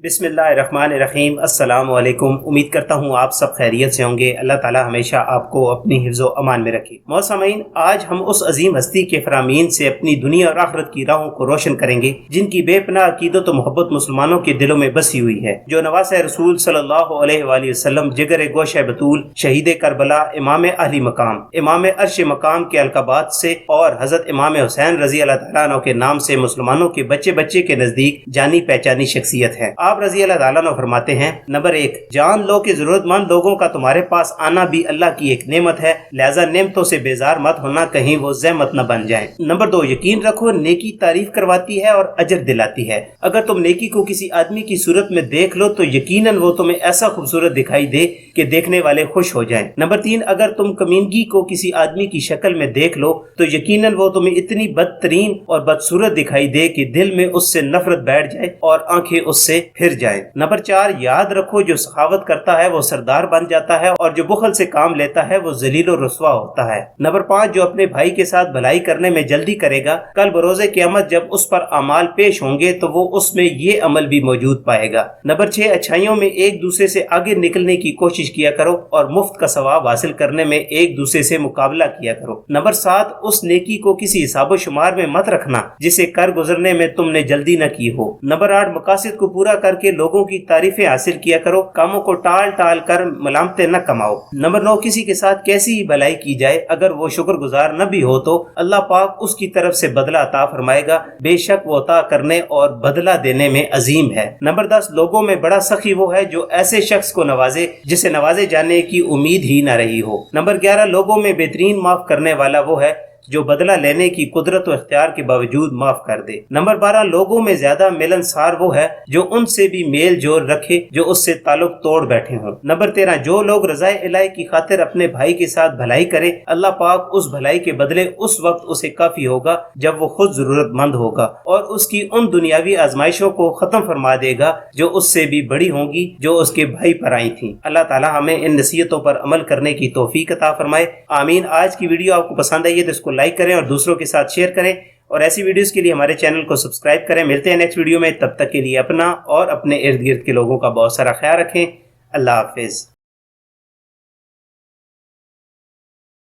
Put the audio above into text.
بسم اللہ الرحمن الرحیم۔ السلام علیکم۔ امید کرتا ہوں آپ سب خیریت سے ہوں گے۔ اللہ تعالی ہمیشہ آپ کو اپنی حفظ و امان میں رکھے۔ سامعین، آج ہم اس عظیم ہستی کے فرامین سے اپنی دنیا اور آخرت کی راہوں کو روشن کریں گے جن کی بے پناہ عقیدت و محبت مسلمانوں کے دلوں میں بسی ہوئی ہے، جو نواسہ رسول صلی اللہ علیہ وآلہ وسلم، جگر گوشہ بطول، شہید کربلا، امام اہلی مقام، امام عرش مقام کے القابات سے اور حضرت امام حسین رضی اللہ تعالیٰ عنہ کے نام سے مسلمانوں کے بچے بچے کے نزدیک جانی پہچانی شخصیت ہے۔ آپ رضی اللہ تعالیٰ عنہ فرماتے ہیں، نمبر 1، جان لو کہ ضرورت مند لوگوں کا تمہارے پاس آنا بھی اللہ کی ایک نعمت ہے، لہذا نعمتوں سے بیزار مت ہونا، کہیں وہ زحمت نہ بن جائیں۔ نمبر 2، یقین رکھو نیکی تعریف کرواتی ہے اور اجر دلاتی ہے۔ اگر تم نیکی کو کسی آدمی کی صورت میں دیکھ لو تو یقیناً وہ تمہیں ایسا خوبصورت دکھائی دے کہ دیکھنے والے خوش ہو جائیں۔ نمبر 3، اگر تم کمینگی کو کسی آدمی کی شکل میں دیکھ لو تو یقیناً وہ تمہیں اتنی بدترین اور بدصورت دکھائی دے کہ دل میں اس سے نفرت بیٹھ جائے اور آنکھیں اس سے پھر جائیں۔ نمبر 4، یاد رکھو جو سخاوت کرتا ہے وہ سردار بن جاتا ہے اور جو بخل سے کام لیتا ہے وہ ذلیل و رسوا ہوتا ہے۔ نمبر 5، جو اپنے بھائی کے ساتھ بھلائی کرنے میں جلدی کرے گا، کل بروز قیامت جب اس پر اعمال پیش ہوں گے تو وہ اس میں یہ عمل بھی موجود پائے گا۔ نمبر 6، اچھائیوں میں ایک دوسرے سے آگے نکلنے کی کوشش کیا کرو اور مفت کا ثواب حاصل کرنے میں ایک دوسرے سے مقابلہ کیا کرو۔ نمبر 7، اس نیکی کو کسی حساب و شمار میں مت رکھنا جسے کر گزرنے میں تم نے جلدی نہ کی ہو۔ نمبر 8، مقاصد کو پورا کر کے لوگوں کی تعریفیں حاصل کیا کرو، کاموں کو ٹال ٹال کر ملامتیں نہ کماؤ۔ نمبر 9، کسی کے ساتھ کیسی ہی بھلائی کی جائے اگر وہ شکر گزار نہ بھی ہو تو اللہ پاک اس کی طرف سے بدلہ عطا فرمائے گا، بے شک وہ عطا کرنے اور بدلہ دینے میں عظیم ہے۔ نمبر 10، لوگوں میں بڑا سخی وہ ہے جو ایسے شخص کو نوازے جسے نوازے جانے کی امید ہی نہ رہی ہو۔ نمبر 11، لوگوں میں بہترین معاف کرنے والا وہ ہے جو بدلہ لینے کی قدرت و اختیار کے باوجود معاف کر دے۔ نمبر 12، لوگوں میں زیادہ ملنسار وہ ہے جو ان سے بھی میل جول رکھے جو اس سے تعلق توڑ بیٹھے ہوں۔ نمبر 13، جو لوگ رضائے الہی کی خاطر اپنے بھائی کے ساتھ بھلائی کرے، اللہ پاک اس بھلائی کے بدلے اس وقت اسے کافی ہوگا جب وہ خود ضرورت مند ہوگا اور اس کی ان دنیاوی آزمائشوں کو ختم فرما دے گا جو اس سے بھی بڑی ہوں گی جو اس کے بھائی پر آئی تھیں۔ اللہ تعالی ہمیں ان نصیحتوں پر عمل کرنے کی توفیق عطا فرمائے، آمین۔ آج کی ویڈیو آپ کو پسند آئی ہے تو اس کو لائک کریں اور دوسروں کے ساتھ شیئر کریں، اور ایسی ویڈیوز کے لیے ہمارے چینل کو سبسکرائب کریں۔ ملتے ہیں نیکسٹ ویڈیو میں، تب تک کے لیے اپنا اور اپنے ارد گرد کے لوگوں کا بہت سارا خیال رکھیں۔ اللہ حافظ۔